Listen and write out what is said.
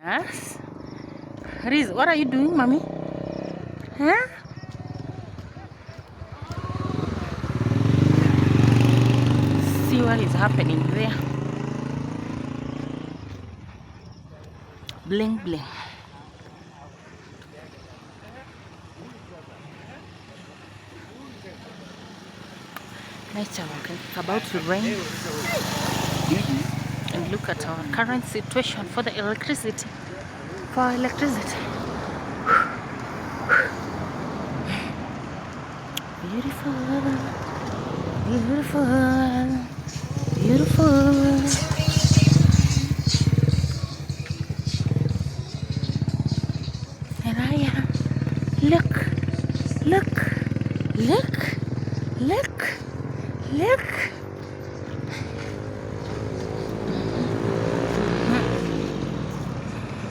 Yes. Riz, what are you doing, mommy? Huh? See what is happening there. Bling bling. Nature walking. It's about to rain. And look at our current situation for the electricity. For electricity. Beautiful. Beautiful. Beautiful. And I am. Look. Look. Look. Look. Look.